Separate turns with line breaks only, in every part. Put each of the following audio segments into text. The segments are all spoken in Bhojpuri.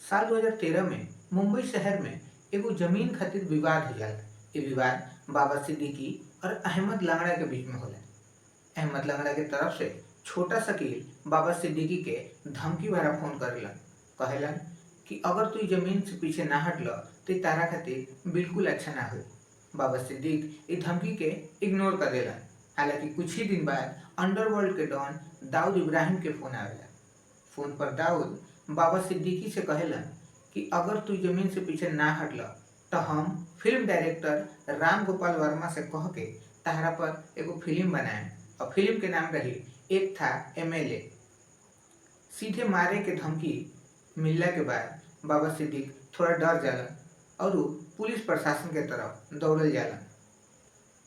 साल 2013 में मुंबई शहर में एगो जमीन खातिर विवाद हो जाला। ये विवाद बाबा सिद्दीकी और अहमद लंगड़ा के बीच में होला। अहमद लंगड़ा के तरफ से छोटा शकील बाबा सिद्दीकी के धमकी भरा फोन करेलन। कहेलन कि अगर तू जमीन से पीछे ना हटल तो ई तारा खातिर बिल्कुल अच्छा ना हो। बाबा सिद्दीक ई धमकी के इग्नोर कर देलन। हालांकि कुछ ही दिन बाद अंडरवर्ल्ड के डॉन दाऊद इब्राहिम के फोन आवेला। फोन पर दाऊद बाबा सिद्दीकी से कहेलन कि अगर तू जमीन से पीछे ना हटल तो हम फिल्म डायरेक्टर राम गोपाल वर्मा से कह के तहरा पर एगो फिल्म बनाए और फिल्म के नाम रही एक था एमएलए। सीधे मारे के धमकी मिलला के बाद बाबा सिद्दीक थोड़ा डर जालन और उ पुलिस प्रशासन के तरफ दौड़ल जालन।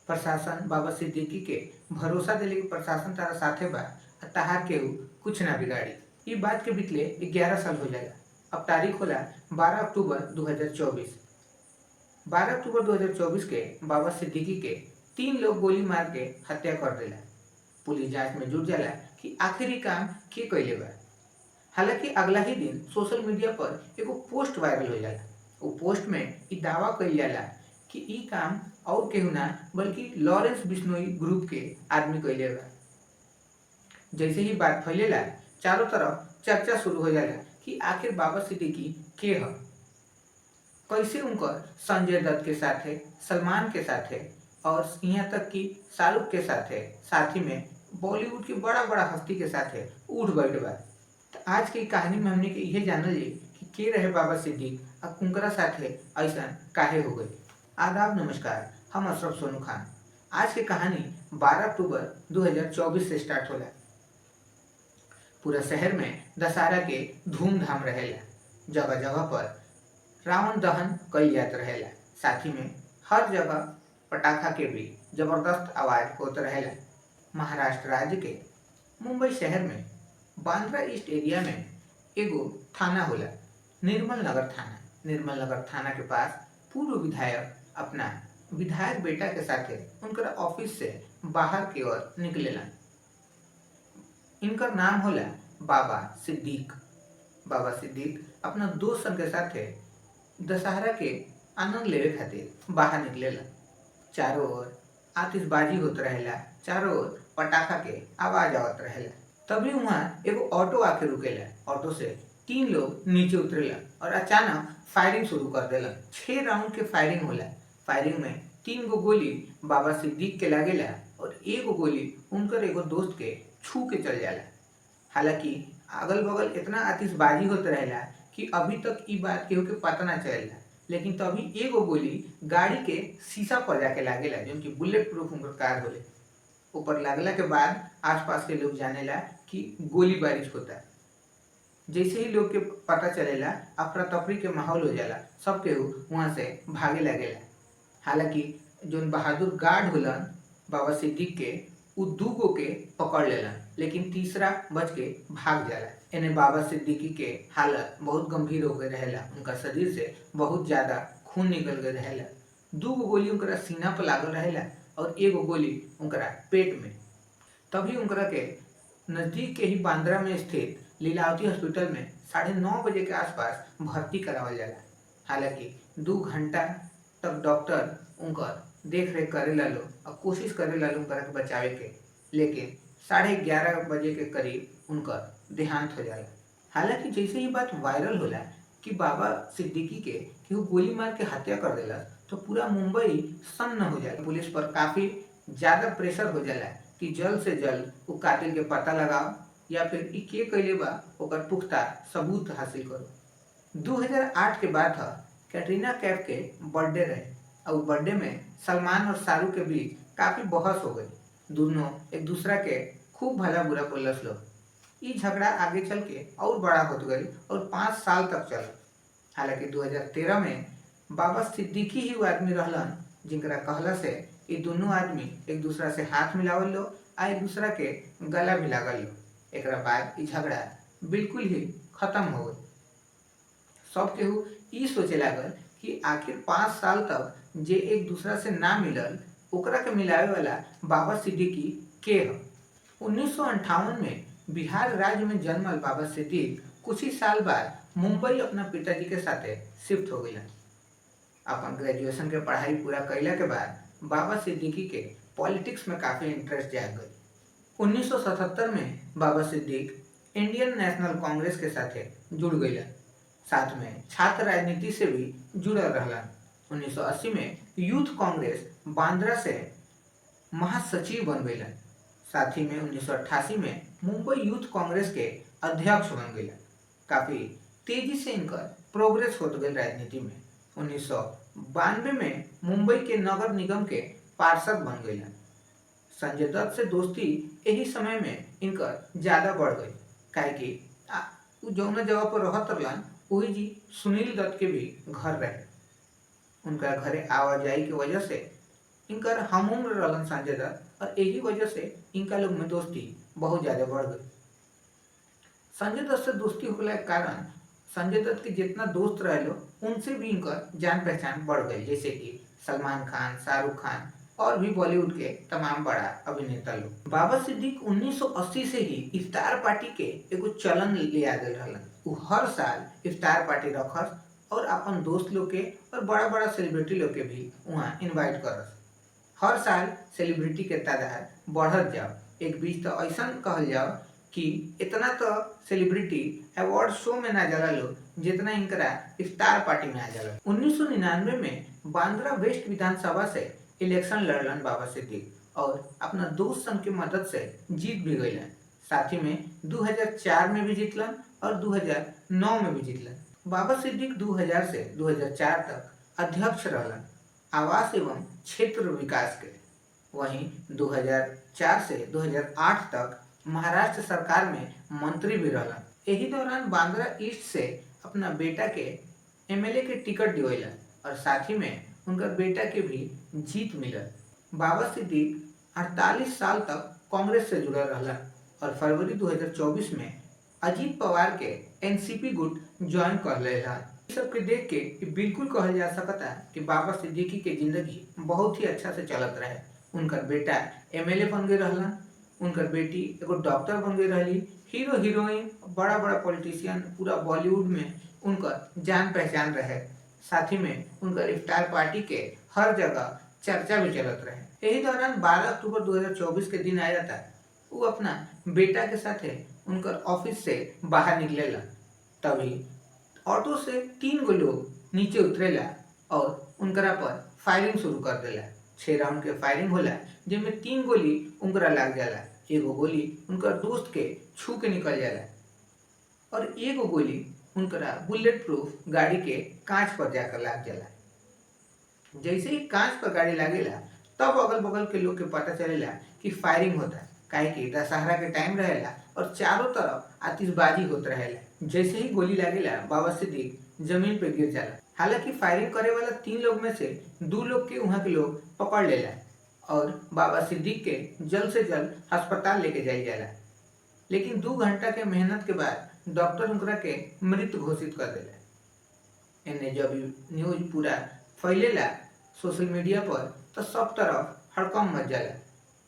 प्रशासन बाबा सिद्दीकी के भरोसा दिले कि प्रशासन तारा साथे बा आ तहार केहू कुछ ना बिगाड़ी। ई बात के बीतले 11 साल हो जाला। अब तारीख होला 12 अक्टूबर 2024। 12 अक्टूबर 2024 के बाबा सिद्दीकी के 3 लोग गोली मार के हत्या कर देला। पुलिस जांच में जुट जाला कि आखिर ई काम के कइले बा। हालांकि अगला ही दिन सोशल मीडिया पर एगो पोस्ट वायरल हो जाला। वो पोस्ट में ई दावा कइल जाला कि ई काम और केहू ना बल्कि लॉरेंस बिश्नोई ग्रुप के आदमी कइले बा। जैसे ही बात फैलेला चारों तरफ चर्चा शुरू हो जाला कि आखिर बाबा सिद्दीकी के ह। कैसे उनकर संजय दत्त के साथे, सलमान के साथे और यहाँ तक कि शाहरुख के साथे, साथी में बॉलीवुड की बड़ा बड़ा हस्ती के साथे उठ बैठ बा। तो आज की कहानी में हमने के इहे जानल जी कि के रहे बाबा सिद्दीक और उनकरा साथे ऐसा काहे हो गई। आदाब नमस्कार, हम अशरफ सोनू खान। आज की कहानी 12 अक्टूबर 2024 से स्टार्ट होला। पूरा शहर में दशहरा के धूमधाम रहेला। जगह जगह पर रावण दहन कइल जात रहेला। साथ ही में हर जगह पटाखा के भी जबरदस्त आवाज होत रहेला। महाराष्ट्र राज्य के मुंबई शहर में बांद्रा ईस्ट एरिया में एगो थाना होला, निर्मल नगर थाना। निर्मल नगर थाना के पास पूर्व विधायक अपना विधायक बेटा के साथे उनकर ऑफिस से बाहर की ओर निकलेलन। इनकर नाम होला बाबा सिद्दीक। बाबा सिद्दीक अपना दोस्त सन के साथे दशहरा के आनंद लेवे खातिर बाहर निकलेलन। चारों ओर आतिशबाजी होत रहेला, चारों ओर पटाखा के आवाज आवत रहेला। तभी वहाँ एगो ऑटो आके रुकेला। ऑटो से 3 लोग नीचे उतरेला और अचानक फायरिंग शुरू कर देलन। 6 राउंड के फायरिंग होला। फायरिंग में 3 गो गोली बाबा सिद्दीक के लागेला और एगो गोली उनकर एगो दोस्त के छू के चल जाला। हालांकि अगल बगल इतना आतिशबाजी होत रहेला कि अभी तक ई बात केहू के पता ना चलेला। लेकिन तभी एगो गोली गाड़ी के शीशा पर जाके लागेला, जो कि बुलेट प्रूफ उनकर कार होले। ऊपर लागला के बाद आसपास के लोग जानेला कि गोली बारिश होता। जैसे ही लोग के पता चलेला अफरा तफरी के माहौल हो जाला। सब केहू वहां से भागे लागेला। हालांकि जोन बहादुर गार्ड होलन बाबा सिद्दीक के, उ 2 गो के पकड़ लेलन, लेकिन तीसरा बच के भाग जाला। एने बाबा सिद्दीकी के हालत बहुत गंभीर हो गए रहेला। उनका शरीर से बहुत ज्यादा खून निकल गए रहेला। 2 गो गोली उनकरा सीना पर लागल रहेला और एगो गोली उनकरा पेट में। तभी उनकरा के नजदीक के ही बांद्रा में स्थित लीलावती हॉस्पिटल में 9:30 बजे के आसपास भर्ती करावल जाला। हालांकि 2 घंटा तक डॉक्टर उनकर देख रेख करेला लो और कोशिश करेला लो उनकरा के बचावे के, लेकिन 11:30 बजे के करीब उनकर देहांत हो जाला। हालांकि जैसे ही बात वायरल होला कि बाबा सिद्दीकी के केहू गोली मार के हत्या कर देला, तो पूरा मुंबई सन्न हो जाला। पुलिस पर काफी ज्यादा प्रेशर हो जाला कि जल्द से जल्द वो कातिल के पता लगाओ या फिर ई के कइले बा ओकर पुख्ता सबूत हासिल करो। 2008 के बाद था कैटरीना कैफ के बर्थडे रहे और बर्थडे में सलमान और शाहरुख के बीच काफी बहस हो गई। दोनों एक दूसरा के खूब भला बुरा बोलस लोग। ई झगड़ा आगे चल के और बड़ा होत गई और 5 साल तक चला। हालांकि 2013 में बाबा सिद्दीकी ही वो आदमी रहलन जिनकरा कहला से ये दोनों आदमी एक दूसरा से हाथ मिलावल लो आ एक दूसरा के गला भी लागल लो। एकरा बाद ई झगड़ा बिल्कुल ही खत्म हो गई। सब केहू ई सोचे लागल कि आखिर 5 साल तक जे एक दूसरा से ना मिलल ओकरा के मिलावे वाला बाबा सिद्दीकी के ह। 1958 में बिहार राज्य में जन्मल बाबा सिद्दीक कुछ ही साल बाद मुंबई अपना पिताजी के साथे शिफ्ट हो गईलन। अपन ग्रेजुएशन के पढ़ाई पूरा कइला के बाद बाबा सिद्दीकी के पॉलिटिक्स में काफ़ी इंटरेस्ट जाग गई। 1977 में बाबा सिद्दीक इंडियन नेशनल कांग्रेस के साथे जुड़ गईलन। साथ में छात्र राजनीति से भी जुड़ल रहलन। 1980 में यूथ कांग्रेस बांद्रा से महासचिव बन गईलन। साथ ही में 1988 में मुंबई यूथ कांग्रेस के अध्यक्ष बन गईलन। काफ़ी तेजी से इनकर प्रोग्रेस होत गई राजनीति में। 1992 में मुंबई के नगर निगम के पार्षद बन गईलन। संजय दत्त से दोस्ती यही समय में इनकर ज़्यादा बढ़ गई, काहे कि उ जौना जगह पर रहत रहलन वही जी सुनील दत्त के भी घर रहे। उनका घरे आवाजाही की वजह से इनकर हम उम्र रहलन संजय दत्त, और यही वजह से इनका लोग में दोस्ती बहुत ज़्यादा बढ़ गई। संजय दत्त से दोस्ती होने के कारण संजय दत्त के जितना दोस्त रहे लो उनसे भी इनकर जान पहचान बढ़ गई, जैसे कि सलमान खान, शाहरुख खान और भी बॉलीवुड के तमाम बड़ा अभिनेता लोग। बाबा सिद्दीक 1980 से ही इफ्तार पार्टी के एगो चलन ले आ गए रहलन। वो हर साल इफ्तार पार्टी रखस और अपन दोस्त लोग के और बड़ा बड़ा सेलिब्रिटी लोग के भी वहाँ इनवाइट करस। हर साल सेलिब्रिटी के तादाद बढ़त जाओ। एक बीच तो ऐसा कहल जाओ कि इतना तो सेलिब्रिटी अवार्ड शो में ना जाला लोग जितना इनकरा इफ्तार पार्टी में आ जाला। 1999 में बांद्रा वेस्ट विधानसभा से इलेक्शन लड़लन बाबा सिद्दीक और अपना दोस्त संघ की मदद से जीत भी गईलन। साथ ही में 2004 में भी जीतलन और 2009 में भी जीतलन। बाबा सिद्दीक 2000 से 2004 तक अध्यक्ष रहलन आवास एवं क्षेत्र विकास के। वहीं 2004 से 2008 तक महाराष्ट्र सरकार में मंत्री भी रहलन। यही दौरान बांद्रा ईस्ट से अपना बेटा के एमएलए के टिकट दिवैलन और साथ ही में उनका बेटा के भी जीत मिलल। बाबा सिद्दीक 48 साल तक कांग्रेस से जुड़ल रहलन और फरवरी 2024 में अजीत पवार के एनसीपी गुट ज्वाइन कर लेलन। इस सब के देख के ये बिल्कुल कहल जा सकता कि बाबा सिद्दीकी के जिंदगी बहुत ही अच्छा से चलत रहे। उनकर बेटा एमएलए बन गए रहलन, उनकर बेटी एगो डॉक्टर बन गई रही, हीरो हीरोइन बड़ा बड़ा पॉलिटिशियन पूरा बॉलीवुड में उनकर जान पहचान रहे। साथ ही में उनकर इफ्तार पार्टी के हर जगह चर्चा भी चलत रहे। यही दौरान 12 अक्टूबर 2024 के दिन आया था वो अपना बेटा के साथ उनकर ऑफिस से बाहर निकलेला, तभी ऑटो से 3 गो लोग नीचे उतरेला और उनकरा पर फायरिंग शुरू कर देला। 6 राउंड के फायरिंग होला जिनमें 3 गोली उनकरा लग जाला, एगो गोली उनकर दोस्त के छू के निकल जाला और एगो गोली उनकरा बुलेट प्रूफ गाड़ी के कांच पर जाकर लग जाला। जैसे ही कांच पर गाड़ी लागेला तब अगल बगल के लोग के पता चलेला कि फायरिंग होता, काहे कि दशहरा के टाइम रहेला और चारों तरफ आतिशबाजी होत रहेला। जैसे ही गोली लागेला बाबा सिद्दीक जमीन पे गिर जाला। हालांकि फायरिंग करे वाला 3 लोग में से 2 लोग के वहाँ के लोग पकड़ लेला और बाबा सिद्दीक के जल्द से जल्द अस्पताल लेके जाई जाला, लेकिन 2 घंटा के मेहनत के बाद डॉक्टर उनकरा के मृत घोषित कर देला। इन्हें जब न्यूज पूरा फैलेला सोशल मीडिया पर तो सब तरफ हड़कंप मच जाला।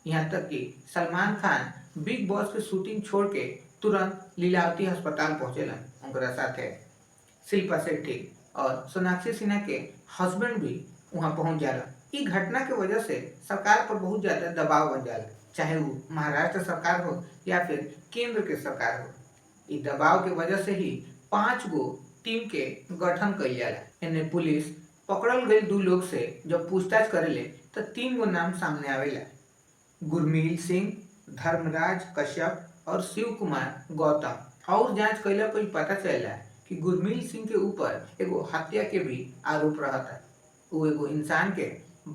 यहाँ तक कि सलमान खान बिग बॉस के शूटिंग छोड़ के तुरंत लीलावती अस्पताल पहुंचेलन। उनकरा साथे शिल्पा शेट्टी और सोनाक्षी सिन्हा के हस्बैंड भी वहाँ पहुंच जाला। इस घटना के वजह से सरकार पर बहुत ज्यादा दबाव बन जाला, चाहे वो महाराष्ट्र सरकार हो या फिर केंद्र के सरकार हो। इस दबाव के वजह से ही 5 गो टीम के गठन कइल जाला। इन्हें पुलिस पकड़ल गई 2 लोग से जब पूछताछ करेले तो 3 गो नाम सामने आवेला, गुरमील सिंह, धर्मराज कश्यप और शिव कुमार गौतम। और जांच कैला पर पता चला कि गुरमील सिंह के ऊपर एगो हत्या के भी आरोप रहता। वो एगो इंसान के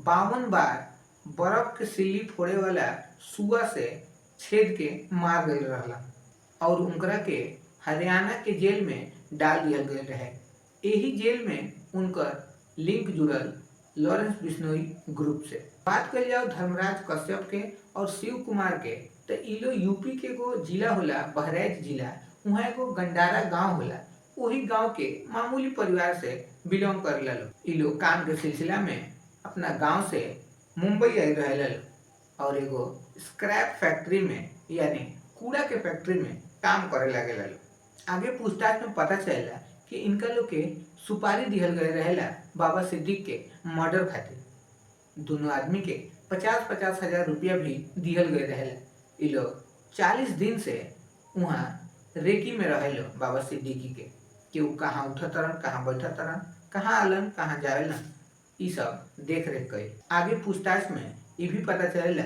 52 बार बर्फ के सिल्ली फोड़े वाला सुआ से छेद के मार गई रहला और उनकरा के हरियाणा के जेल में डाल दिया गया रहे। यही जेल में उनकर लिंक जुड़ल लॉरेंस बिश्नोई ग्रुप से। बात कर जाओ धर्मराज कश्यप के और शिव कुमार के, तो इ लोग यूपी के एगो जिला होला बहराइच जिला, वहाँ एगो गंडारा गांव होला, वही गांव के मामूली परिवार से बिलोंग करेला लोग। इ लोग काम के सिलसिला में अपना गांव से मुंबई आई रहेला लोग और एगो स्क्रैप फैक्ट्री में यानी कूड़ा के फैक्ट्री में काम करे लगे लोग। आगे पूछताछ में पता चला कि इनका लोग के सुपारी दिहल गए रहेला बाबा सिद्दीक के मर्डर खातिर। दोनों आदमी के 50-50 हजार रुपया भी दिहल गए रहेला। इ लोग 40 दिन से वहाँ रेकी में रहेलो बाबा सिद्दीकी के कि उ कहाँ उठतरन, कहाँ बैठतरन, कहाँ आलन, कहाँ जावेलन, इ सब देख रेख कई। आगे पूछताछ में ये भी पता चलेला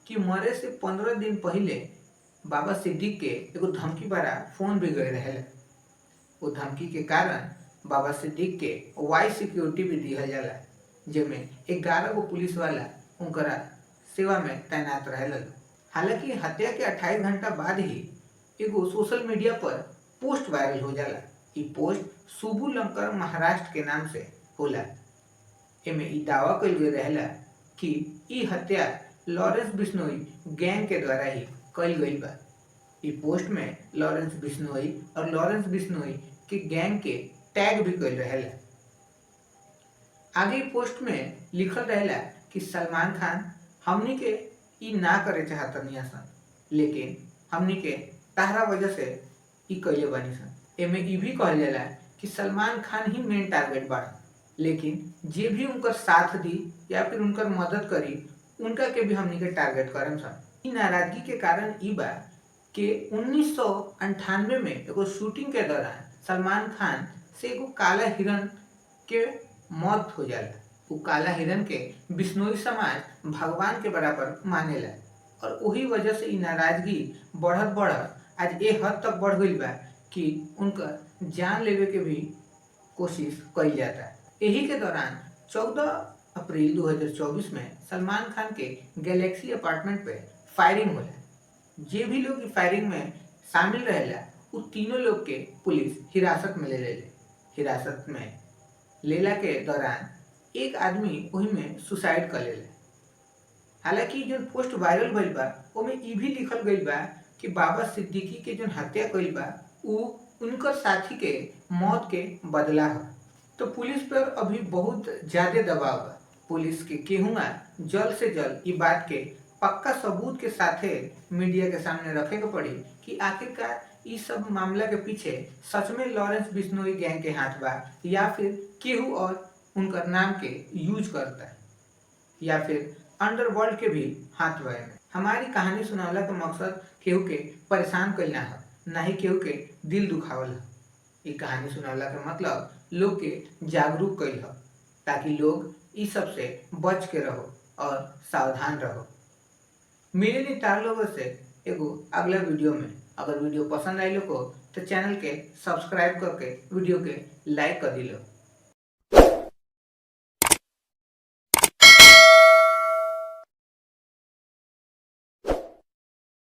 कि मरे से 15 दिन पहले बाबा सिद्दीक के एगो धमकी भरा फोन भी गए रहेला। वो धमकी के कारण बाबा सिद्दीक के वाइस सिक्योरिटी भी दिया जाला, जेमें 11 गो पुलिस वाला उनकरा सेवा में तैनात रहेला। हालांकि हत्या के 28 घंटा बाद ही एगो सोशल मीडिया पर पोस्ट वायरल हो जाला। इ पोस्ट सुबू लंकर महाराष्ट्र के नाम से होला। एमे इ दावा कइल गए रहेला कि इ हत्या लॉरेंस बिश्नोई गैंग के द्वारा ही कइल गई बा। इ पोस्ट में लॉरेंस बिश्नोई और लॉरेंस बिश्नोई के गैंग के टैग भी कइल रहेला। आगे पोस्ट में लिखल रहेला कि सलमान खान हमनी के इ ना करे चाहतनी सन, लेकिन हमनी के ताहरा वजह से इ कइले बानी सन। एमे इ भी कहल जाला कि सलमान खान ही मेन टारगेट बाड़न, लेकिन जे भी उनकर साथ दी या फिर उनकर मदद करी उनका के भी हमनी के टारगेट करम सन। इ नाराजगी के कारण इ बा कि 1998 में एगो शूटिंग के दौरान सलमान खान से एगो काला हिरन के मौत हो जाला। उ काला हिरन के बिश्नोई समाज भगवान के बराबर मानेला और वही वजह से इ नाराजगी बढ़त बढ़त आज ए हद तक बढ़ गई बा कि उनका जान लेवे के भी कोशिश कइल जाता। यही के दौरान 14 अप्रैल 2024 में सलमान खान के गैलेक्सी अपार्टमेंट पे फायरिंग होला। जे भी लोग फायरिंग में शामिल रहेला उ तीनों लोग के पुलिस हिरासत में ले लेले। हिरासत में लेला के दौरान एक आदमी वही में सुसाइड कर लेले। हालांकि जो पोस्ट वायरल भइल बा ओमे इ भी लिखल गइल बा कि बाबा सिद्दीकी के जो हत्या कइल बा उ उनकर साथी के मौत के बदला है। तो पुलिस पर अभी बहुत ज्यादा दबाव बा। पुलिस के केहुआ जल्द से जल्द इ बात के पक्का सबूत के साथे मीडिया के सामने रखे के पड़ी कि आखिरकार इस सब मामला के पीछे सच में लॉरेंस बिश्नोई गैंग के हाथ बा या फिर केहू और उनकर नाम के यूज करता है या फिर अंडरवर्ल्ड के भी हाथ बा। हमारी कहानी सुनावला का मकसद केहू के परेशान कइल ना ही केहू के दिल दुखावल है। ये कहानी सुनावला का मतलब लोग के जागरूक कइल है ताकि लोग इस सब से बच के रहो और सावधान रहो। मिले नहीं तार लोगों से एगो अगला वीडियो में। अगर वीडियो पसंद आई लोग को तो चैनल के सब्सक्राइब करके वीडियो के लाइक कर दिलो।